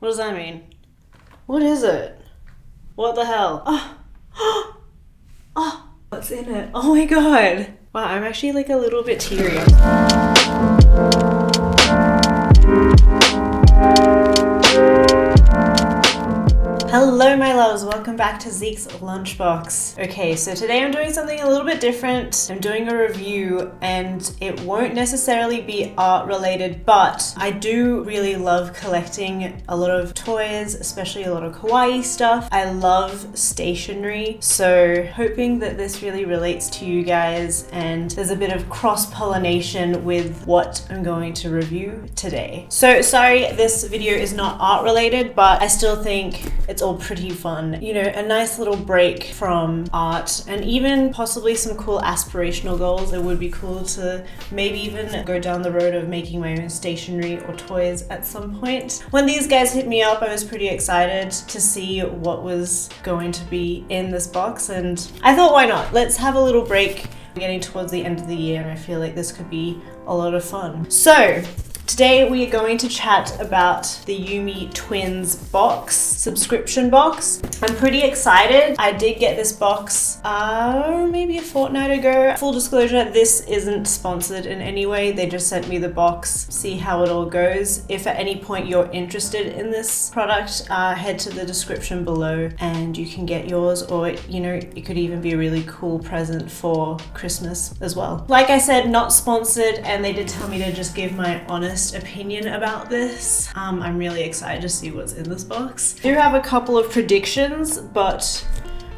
What does that mean? What is it? What the hell? Oh, oh, what's in it? Oh my god. Wow, I'm actually like a little bit teary. Hello my loves, welcome back to Zeke's Lunchbox. Okay, so today I'm doing something a little bit different. I'm doing a review and it won't necessarily be art related, but I do really love collecting a lot of toys, especially a lot of kawaii stuff. I love stationery, so hoping that this really relates to you guys and there's a bit of cross-pollination with what I'm going to review today. So sorry, this video is not art related, but I still think it's all pretty fun. You know, a nice little break from art and even possibly some cool aspirational goals. It would be cool to maybe even go down the road of making my own stationery or toys at some point. When these guys hit me up, I was pretty excited to see what was going to be in this box and I thought, why not? Let's have a little break. We're getting towards the end of the year and I feel like this could be a lot of fun. So today we are going to chat about the YumeTwins Box, subscription box. I'm pretty excited. I did get this box maybe a fortnight ago. Full disclosure, this isn't sponsored in any way. They just sent me the box, see how it all goes. If at any point you're interested in this product, head to the description below and you can get yours, or you know, it could even be a really cool present for Christmas as well. Like I said, not sponsored, and they did tell me to just give my honest opinion about this. I'm really excited to see what's in this box. I do have a couple of predictions, but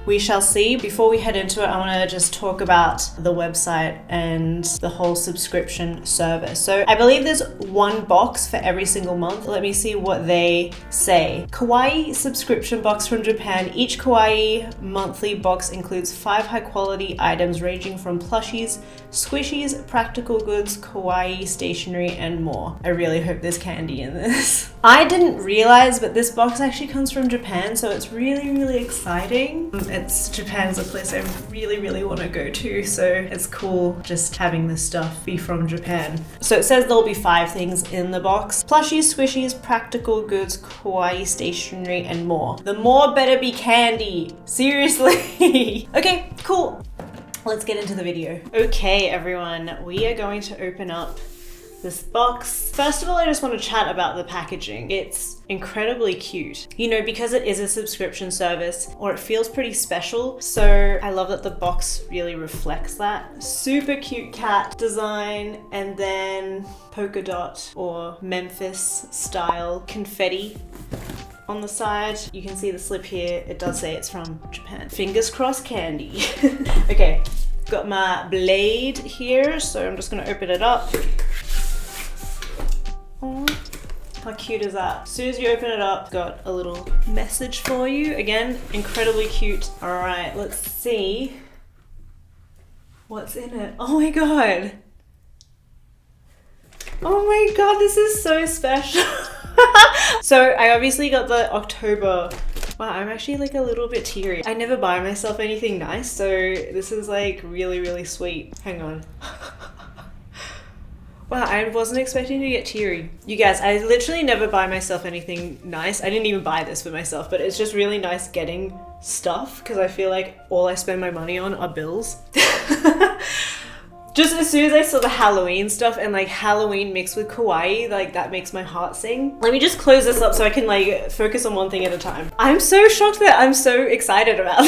we shall see. Before we head into it, I want to just talk about the website and the whole subscription service. So I believe there's one box for every single month. Let me see what they say. Kawaii subscription box from Japan. Each kawaii monthly box includes 5 high quality items ranging from plushies, squishies, practical goods, kawaii stationery, and more. I really hope there's candy in this. I didn't realize, but this box actually comes from Japan, so it's really exciting. Japan's a place I really want to go to, so it's cool just having this stuff be from Japan. So it says there'll be 5 things in the box: plushies, squishies, practical goods, kawaii stationery, and more. The more better be candy. Seriously. Okay, cool. Let's get into the video. Okay, everyone, we are going to open up this box. First of all, I just want to chat about the packaging. It's incredibly cute. You know, because it is a subscription service, or it feels pretty special. So I love that the box really reflects that. Super cute cat design, and then polka dot or Memphis style confetti on the side. You can see the slip here. It does say it's from Japan. Fingers crossed candy. Okay, got my blade here, so I'm just gonna open it up. Oh, how cute is that? As soon as you open it up, got a little message for you. Again, incredibly cute. All right, let's see what's in it. Oh my god. Oh my god, this is so special. So I obviously got the October. Wow, I'm actually like a little bit teary. I never buy myself anything nice, so this is like really sweet. Hang on. Wow, I wasn't expecting to get teary. You guys, I literally never buy myself anything nice. I didn't even buy this for myself, but it's just really nice getting stuff because I feel like all I spend my money on are bills. Just as soon as I saw the Halloween stuff and like Halloween mixed with kawaii, like that makes my heart sing. Let me just close this up so I can like focus on one thing at a time. I'm so shocked that I'm so excited about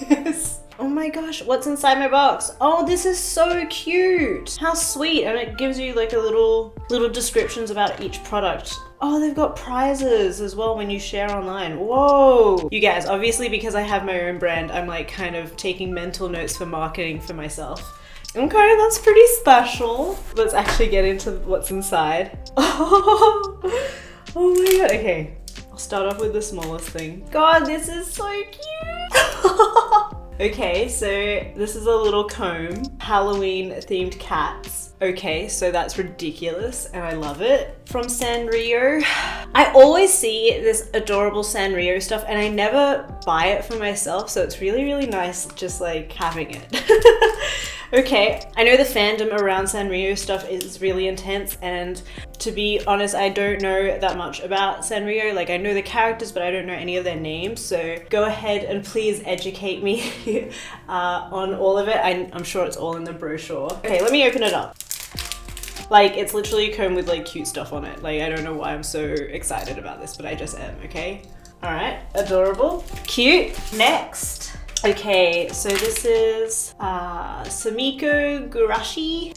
this. Oh my gosh, what's inside my box? Oh, this is so cute. How sweet. And it gives you like a little descriptions about each product. Oh, they've got prizes as well when you share online. Whoa. You guys, obviously because I have my own brand, I'm like kind of taking mental notes for marketing for myself. Okay, that's pretty special. Let's actually get into what's inside. Oh my god, okay. I'll start off with the smallest thing. God, this is so cute. Okay, so this is a little comb. Halloween themed cats. Okay, so that's ridiculous and I love it. From Sanrio. I always see this adorable Sanrio stuff and I never buy it for myself, so it's really nice just like having it. Okay, I know the fandom around Sanrio stuff is really intense, and to be honest, I don't know that much about Sanrio. Like, I know the characters, but I don't know any of their names, so go ahead and please educate me on all of it. I'm sure it's all in the brochure. Okay, let me open it up. Like, it's literally a comb with like cute stuff on it. Like, I don't know why I'm so excited about this, but I just am, okay? All right, adorable, cute. Next. Okay, so this is Samiko Gurashi.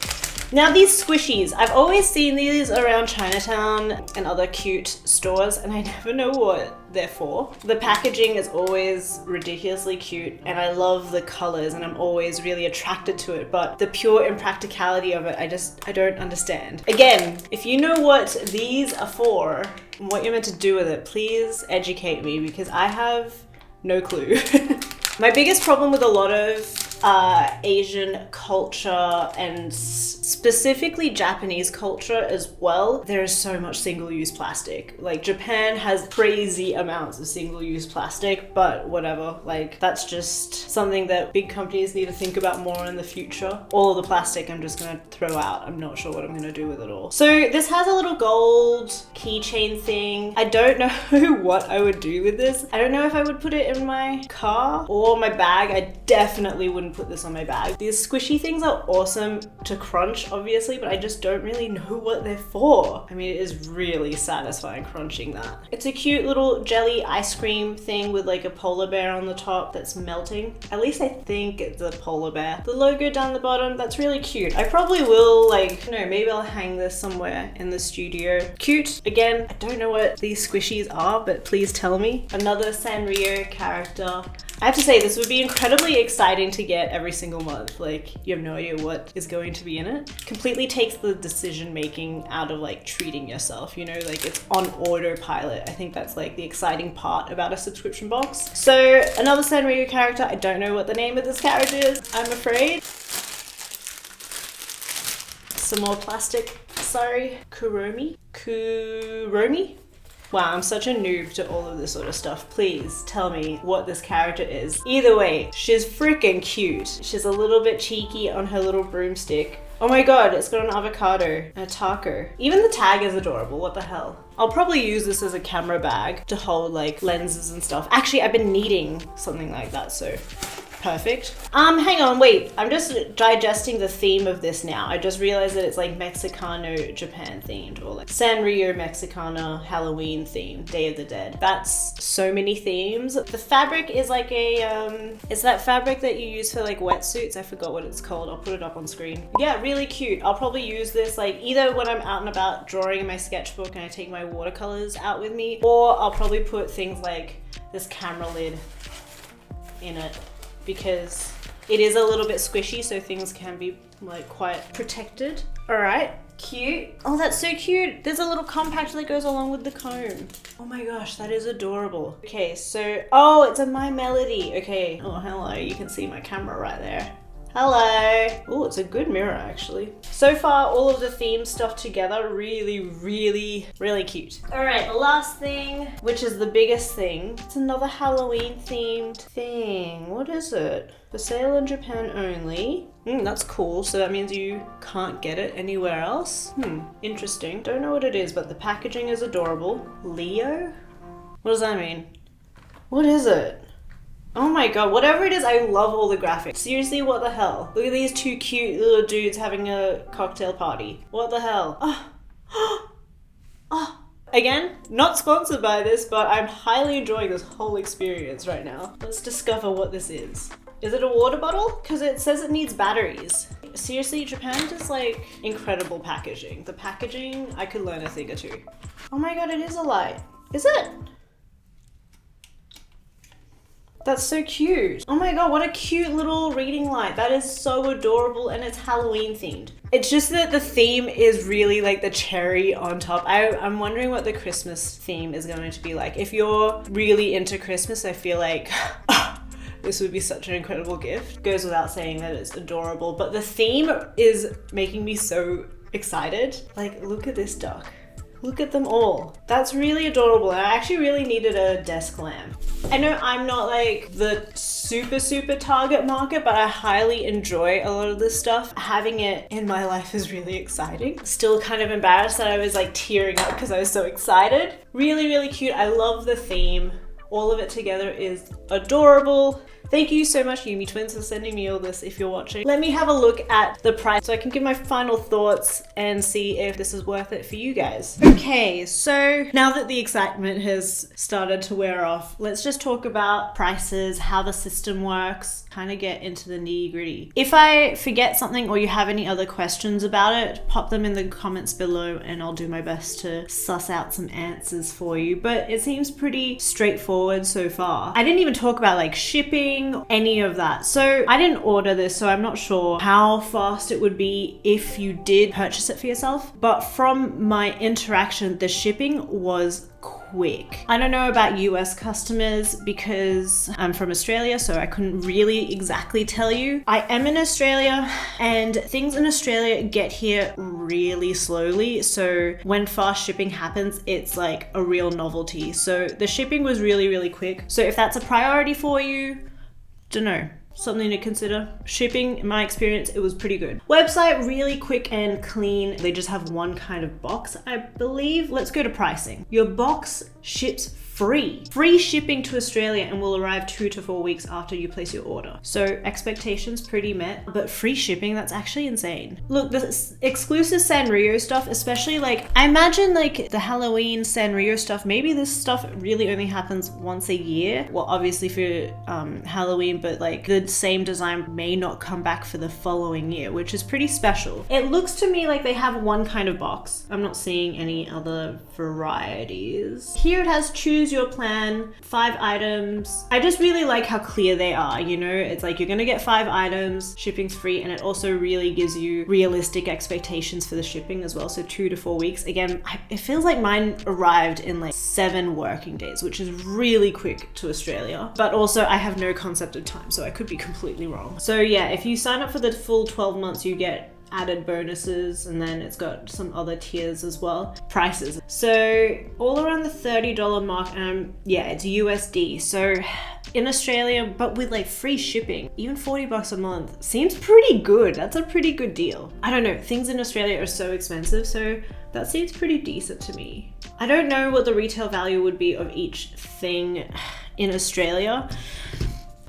Now these squishies, I've always seen these around Chinatown and other cute stores, and I never know what they're for. The packaging is always ridiculously cute, and I love the colors, and I'm always really attracted to it, but the pure impracticality of it, I don't understand. Again, if you know what these are for and what you're meant to do with it, please educate me, because I have no clue. My biggest problem with a lot of Asian culture and specifically Japanese culture as well, there is so much single-use plastic. Like, Japan has crazy amounts of single-use plastic, but whatever, like, that's just something that big companies need to think about more in the future. All of the plastic I'm just gonna throw out. I'm not sure what I'm gonna do with it all. So this has a little gold keychain thing. I don't know what I would do with this. I don't know if I would put it in my car or my bag. I definitely wouldn't put this on my bag. These squishy things are awesome to crunch, obviously, but I just don't really know what they're for. I mean, it is really satisfying crunching that. It's a cute little jelly ice cream thing with like a polar bear on the top that's melting. At least I think it's a polar bear. The logo down the bottom, that's really cute. I probably will, like, no, maybe I'll hang this somewhere in the studio. Cute. Again, I don't know what these squishies are, but please tell me. Another Sanrio character. I have to say, this would be incredibly exciting to get every single month. Like, you have no idea what is going to be in it. Completely takes the decision making out of like treating yourself, you know, like it's on autopilot. I think that's like the exciting part about a subscription box. So another Sanrio character. I don't know what the name of this character is, I'm afraid. Some more plastic. Sorry. Kuromi? Wow, I'm such a noob to all of this sort of stuff. Please tell me what this character is. Either way, she's freaking cute. She's a little bit cheeky on her little broomstick. Oh my god, it's got an avocado and a taco. Even the tag is adorable, what the hell? I'll probably use this as a camera bag to hold like lenses and stuff. Actually, I've been needing something like that, so perfect. Hang on, wait. I'm just digesting the theme of this now. I just realized that it's like Mexicano Japan themed, or like Sanrio Mexicana Halloween themed, Day of the Dead. That's so many themes. The fabric is like a, it's that fabric that you use for like wetsuits. I forgot what it's called. I'll put it up on screen. Yeah, really cute. I'll probably use this like either when I'm out and about drawing in my sketchbook and I take my watercolors out with me, or I'll probably put things like this camera lid in it, because it is a little bit squishy, so things can be like quite protected. All right, cute. Oh, that's so cute. There's a little compact that goes along with the comb. Oh my gosh, that is adorable. Okay, so, oh, it's a My Melody. Okay, oh, hello, you can see my camera right there. Hello. Oh, it's a good mirror actually. So far, all of the theme stuff together, really, really, really cute. All right, the last thing, which is the biggest thing. It's another Halloween themed thing. What is it? For sale in Japan only. That's cool. So that means you can't get it anywhere else. Interesting. Don't know what it is, but the packaging is adorable. Leo? What does that mean? What is it? Oh my god, whatever it is, I love all the graphics. Seriously, what the hell? Look at these two cute little dudes having a cocktail party. What the hell? Oh. Again, not sponsored by this, but I'm highly enjoying this whole experience right now. Let's discover what this is. Is it a water bottle? Because it says it needs batteries. Seriously, Japan does like incredible packaging. The packaging, I could learn a thing or two. Oh my god, it is a light. Is it? That's so cute. Oh my god, what a cute little reading light. That is so adorable, and it's Halloween themed. It's just that the theme is really like the cherry on top. I'm wondering what the Christmas theme is going to be like. If you're really into Christmas, I feel like this would be such an incredible gift. Goes without saying that it's adorable, but the theme is making me so excited. Like, look at this duck. Look at them all. That's really adorable. And I actually really needed a desk lamp. I know I'm not like the super target market, but I highly enjoy a lot of this stuff. Having it in my life is really exciting. Still kind of embarrassed that I was like tearing up because I was so excited. Really cute. I love the theme. All of it together is adorable. Thank you so much, YumeTwins, for sending me all this if you're watching. Let me have a look at the price so I can give my final thoughts and see if this is worth it for you guys. Okay, so now that the excitement has started to wear off, let's just talk about prices, how the system works, kind of get into the nitty-gritty. If I forget something or you have any other questions about it, pop them in the comments below and I'll do my best to suss out some answers for you. But it seems pretty straightforward so far. I didn't even talk about like shipping, any of that. So I didn't order this, so I'm not sure how fast it would be if you did purchase it for yourself. But from my interaction, the shipping was quick. I don't know about US customers because I'm from Australia, so I couldn't really exactly tell you. I am in Australia and things in Australia get here really slowly. So when fast shipping happens, it's like a real novelty. So the shipping was really quick. So if that's a priority for you, don't know, something to consider. Shipping, in my experience, it was pretty good. Website, really quick and clean. They just have one kind of box, I believe. Let's go to pricing. Your box ships free. Free shipping to Australia and will arrive 2 to 4 weeks after you place your order. So expectations pretty met, but free shipping, that's actually insane. Look, the exclusive Sanrio stuff, especially like, I imagine like the Halloween Sanrio stuff, maybe this stuff really only happens once a year. Well, obviously for Halloween, but like the same design may not come back for the following year, which is pretty special. It looks to me like they have one kind of box. I'm not seeing any other varieties. Here it has choose your plan, 5 items. I just really like how clear they are, you know? It's like you're gonna get 5 items, shipping's free, and it also really gives you realistic expectations for the shipping as well. So 2 to 4 weeks. Again, it feels like mine arrived in like 7 working days, which is really quick to Australia. But also I have no concept of time, so I could be completely wrong. So yeah, if you sign up for the full 12 months, you get added bonuses, and then it's got some other tiers as well. Prices. So all around the $30 mark, and yeah, it's USD. So in Australia, but with like free shipping, even $40 a month seems pretty good. That's a pretty good deal. I don't know, things in Australia are so expensive, so that seems pretty decent to me. I don't know what the retail value would be of each thing in Australia.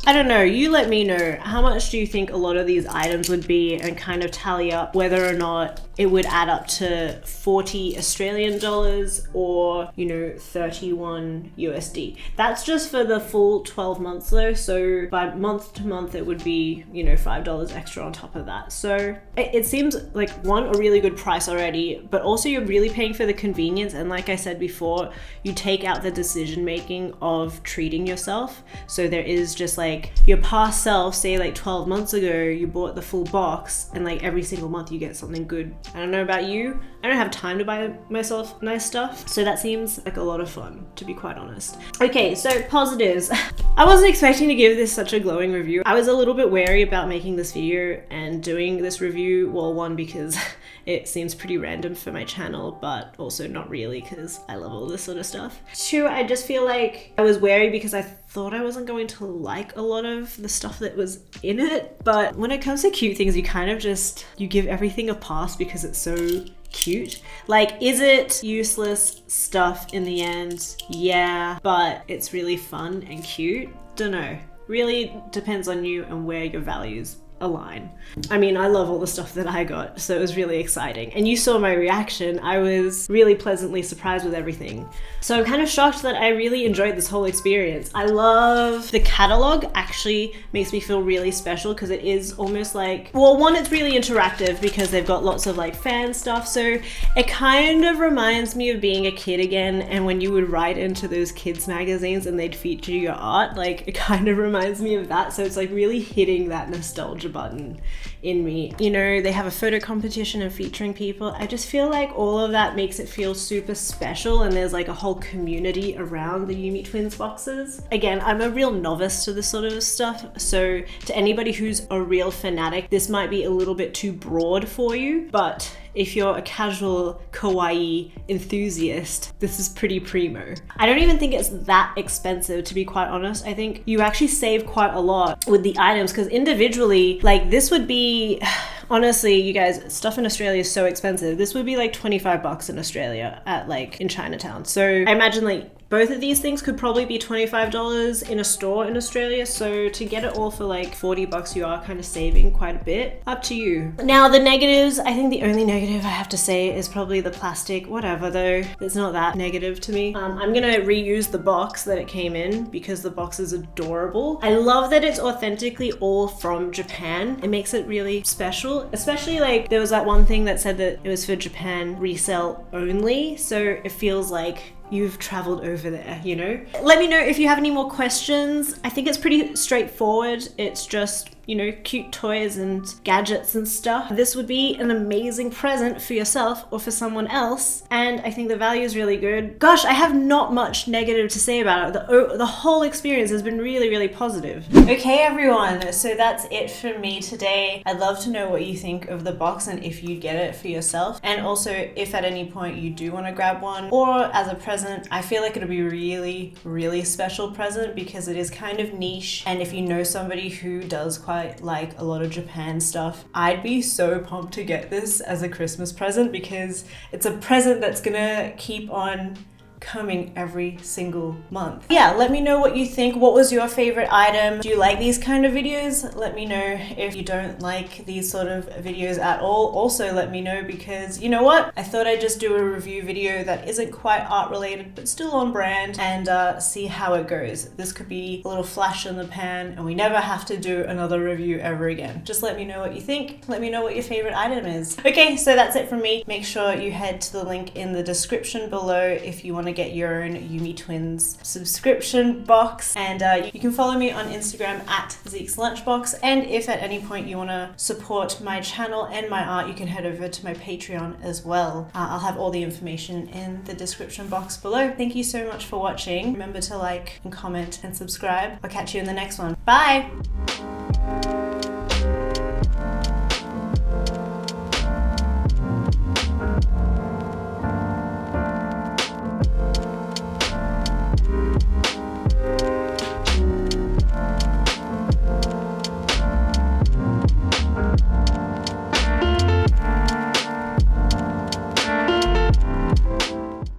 I don't know, you let me know. How much do you think a lot of these items would be, and kind of tally up whether or not it would add up to 40 Australian dollars or, you know, 31 USD. That's just for the full 12 months though. So by month to month, it would be, you know, $5 extra on top of that. So it seems like one, a really good price already, but also you're really paying for the convenience. And like I said before, you take out the decision making of treating yourself. So there is just like your past self, say like 12 months ago, you bought the full box and like every single month you get something good. I don't know about you, I don't have time to buy myself nice stuff. So that seems like a lot of fun, to be quite honest. Okay, so positives. I wasn't expecting to give this such a glowing review. I was a little bit wary about making this video and doing this review. Well, one, because it seems pretty random for my channel, but also not really because I love all this sort of stuff. 2, I just feel like I was wary because I thought I wasn't going to like a lot of the stuff that was in it. But when it comes to cute things, you kind of just, you give everything a pass because it's so cute. Like, is it useless stuff in the end? Yeah, but it's really fun and cute. Don't know. Really depends on you and where your values align. I mean, I love all the stuff that I got, so it was really exciting. And you saw my reaction. I was really pleasantly surprised with everything. So I'm kind of shocked that I really enjoyed this whole experience. I love the catalog. Actually makes me feel really special because it is almost like, well, one, it's really interactive because they've got lots of like fan stuff. So it kind of reminds me of being a kid again, and when you would write into those kids magazines and they'd feature your art, like it kind of reminds me of that. So it's like really hitting that nostalgia button in me. You know, they have a photo competition and featuring people. I just feel like all of that makes it feel super special, and there's like a whole community around the YumeTwins boxes. Again, I'm a real novice to this sort of stuff, so to anybody who's a real fanatic, this might be a little bit too broad for you, but if you're a casual kawaii enthusiast, this is pretty primo. I don't even think it's that expensive, to be quite honest. I think you actually save quite a lot with the items, because individually, like this would be, honestly, you guys, stuff in Australia is so expensive. This would be like 25 bucks in Australia at like in Chinatown. So I imagine like both of these things could probably be $25 in a store in Australia. So to get it all for like 40 bucks, you are kind of saving quite a bit. Up to you. Now the negatives, I think the only negative I have to say is probably the plastic, whatever though. It's not that negative to me. I'm gonna reuse the box that it came in because the box is adorable. I love that it's authentically all from Japan. It makes it really special, especially like there was that one thing that said that it was for Japan resale only. So it feels like you've traveled over there, you know? Let me know if you have any more questions. I think it's pretty straightforward. It's just, you know, cute toys and gadgets and stuff. This would be an amazing present for yourself or for someone else. And I think the value is really good. Gosh, I have not much negative to say about it. The whole experience has been really, really positive. Okay, everyone. So that's it for me today. I'd love to know what you think of the box and if you'd get it for yourself. And also if at any point you do want to grab one or as a present, I feel like it'll be a really, really special present because it is kind of niche. And if you know somebody who does quite like a lot of Japan stuff, I'd be so pumped to get this as a Christmas present because it's a present that's gonna keep on coming every single month. Yeah, let me know what you think. What was your favorite item? Do you like these kind of videos? Let me know if you don't like these sort of videos at all. Also let me know because you know what? I thought I'd just do a review video that isn't quite art related but still on brand and see how it goes. This could be a little flash in the pan and we never have to do another review ever again. Just let me know what you think. Let me know what your favorite item is. Okay, so that's it from me. Make sure you head to the link in the description below if you want to get your own YumeTwins subscription box, and you can follow me on Instagram at Zeke's Lunchbox. And if at any point you want to support my channel and my art, you can head over to my Patreon as well. I'll have all the information in the description box below. Thank you so much for watching. Remember to like and comment and subscribe. I'll catch you in the next one. Bye!